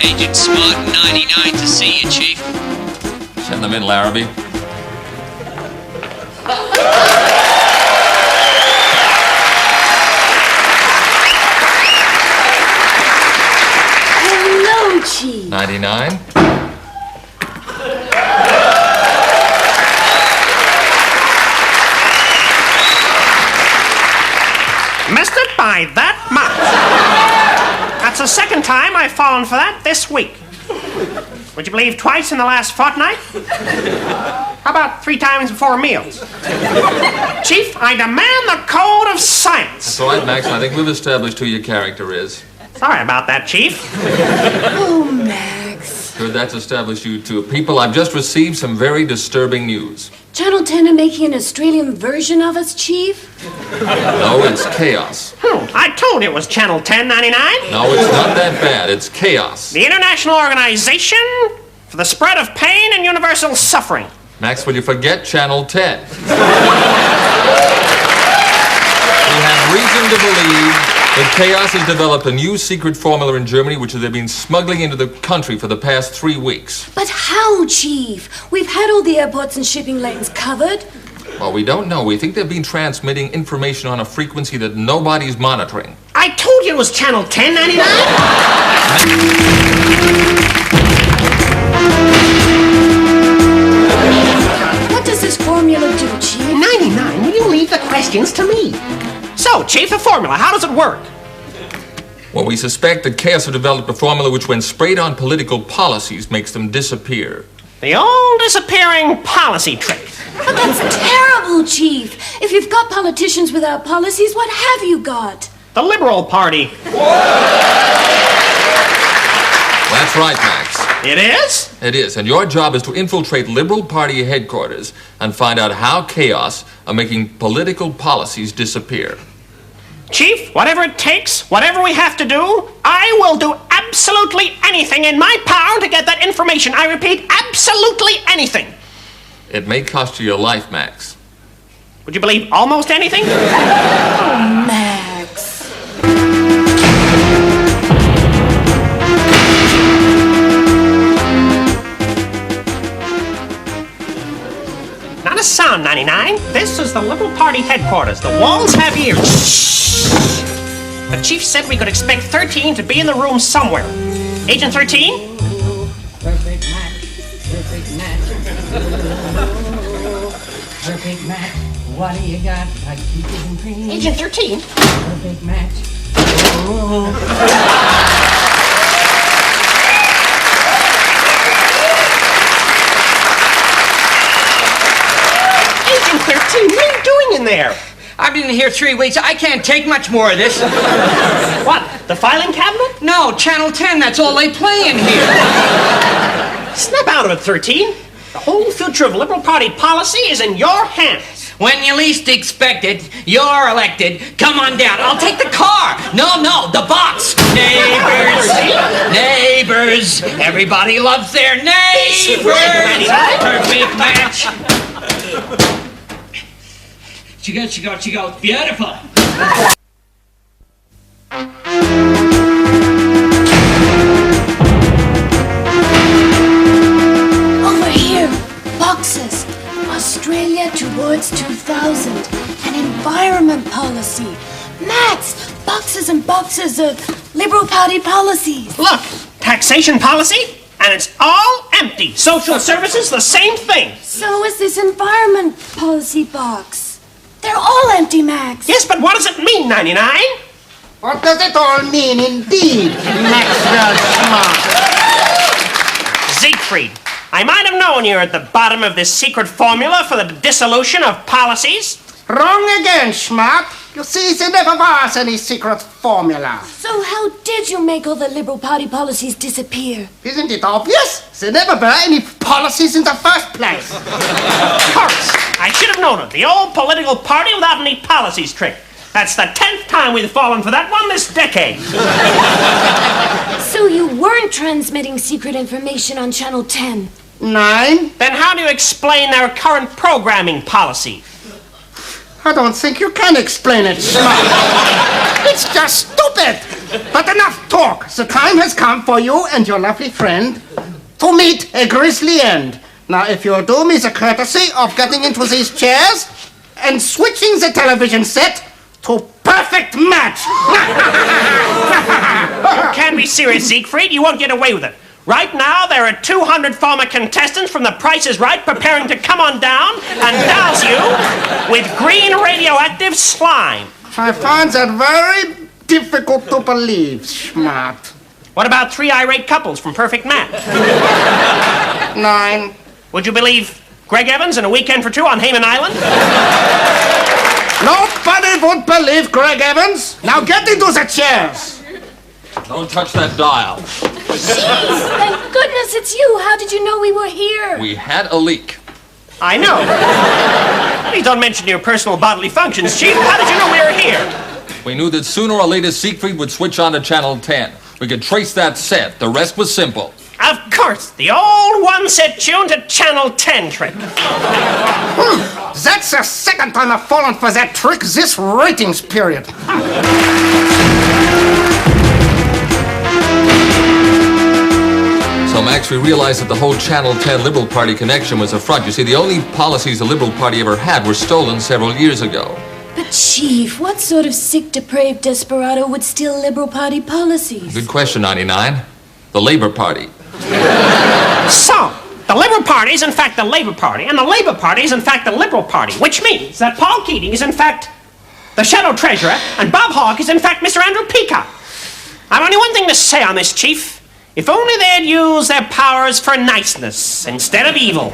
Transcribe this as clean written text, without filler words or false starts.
Agent Smart 99 to see you, Chief. Send them in, Larrabee. Hello, Chief. 99. Missed it by that much. That's the second time I've fallen for that this week. Would you believe twice in the last fortnight? How about 3 times before meals? Chief, I demand the code of science. That's all right, Max. I think we've established who your character is. Sorry about that, Chief. Oh, Max. Good, that's established you two. People, I've just received some very disturbing news. Channel 10 are making an Australian version of us, Chief? No, it's KAOS. I told you it was Channel 1099. No, it's not that bad. It's KAOS. The International Organization for the Spread of Pain and Universal Suffering. Max, will you forget Channel 10? We have reason to believe that KAOS has developed a new secret formula in Germany which they've been smuggling into the country for the past 3 weeks. But how, Chief? We've had all the airports and shipping lanes covered. Well, we don't know. We think they've been transmitting information on a frequency that nobody's monitoring. I told you it was Channel 1099. What does this formula do, Chief? 99, will you leave the questions to me? So, Chief, the formula, how does it work? Well, we suspect that KAOS have developed a formula which, when sprayed on political policies, makes them disappear. The old disappearing policy trick. But that's terrible, Chief. If you've got politicians without policies, what have you got? The Liberal Party. That's right, Max. It is? It is, and your job is to infiltrate Liberal Party headquarters and find out how KAOS are making political policies disappear. Chief, whatever it takes, whatever we have to do, I will do absolutely anything in my power to get that information. I repeat, absolutely anything. It may cost you your life, Max. Would you believe almost anything? Oh, Max. Not a sound, 99. This is the Liberal Party headquarters. The walls have ears. Shh. The chief said we could expect 13 to be in the room somewhere. Agent 13? Perfect match. Perfect match. Perfect match. What do you got? Like peaches and cream. Agent 13? Perfect match. Agent 13, what are you doing in there? I've been here 3 weeks. I can't take much more of this. What, the filing cabinet? No, Channel 10, that's all they play in here. Snap out of it, 13. The whole future of Liberal Party policy is in your hands. When you least expect it, you're elected. Come on down. I'll take the car. No, the box. Neighbors. Neighbors. Everybody loves their neighbors. Perfect match. She goes. Beautiful. Over here, boxes. Australia towards 2000. An environment policy. Max, boxes and boxes of Liberal Party policies. Look, taxation policy, and it's all empty. Social services, the same thing. So is this environment policy box. They're all empty, Max. Yes, but what does it mean, 99? What does it all mean indeed, Maxwell Smart? Siegfried, I might have known you're at the bottom of this secret formula for the dissolution of policies. Wrong again, Smart. You see, there never was any secret formula. So how did you make all the Liberal Party policies disappear? Isn't it obvious? There never were any policies in the first place. Of course. I should have known it. The old political party without any policies trick. That's the 10th time we've fallen for that one this decade. So you weren't transmitting secret information on Channel 10? 9. Then how do you explain their current programming policy? I don't think you can explain it, Schmuck. It's just stupid. But enough talk. The time has come for you and your lovely friend to meet a grisly end. Now, if you'll do me the courtesy of getting into these chairs and switching the television set to perfect match. You can't be serious, Siegfried. You won't get away with it. Right now, there are 200 former contestants from The Price is Right preparing to come on down and douse you with green radioactive slime. I find that very difficult to believe, Schmuck. What about 3 irate couples from Perfect Match? 9. Would you believe Greg Evans in A Weekend for Two on Hayman Island? Nobody would believe Greg Evans. Now get into the chairs. Don't touch that dial. Jeez, thank goodness it's you. How did you know we were here? We had a leak. I know. Please don't mention your personal bodily functions, Chief. How did you know we were here? We knew that sooner or later Siegfried would switch on to Channel 10. We could trace that set. The rest was simple. Of course, the old one-set tune to Channel 10 trick. That's the second time I've fallen for that trick this ratings period. So, Max, we realized that the whole Channel 10 Liberal Party connection was a front. You see, the only policies the Liberal Party ever had were stolen several years ago. But, Chief, what sort of sick, depraved desperado would steal Liberal Party policies? Good question, 99. The Labor Party. So, the Liberal Party is in fact the Labour Party, and the Labour Party is in fact the Liberal Party, which means that Paul Keating is in fact the Shadow Treasurer, and Bob Hawke is in fact Mr. Andrew Peacock. I've only one thing to say on this, Chief. If only they'd use their powers for niceness instead of evil.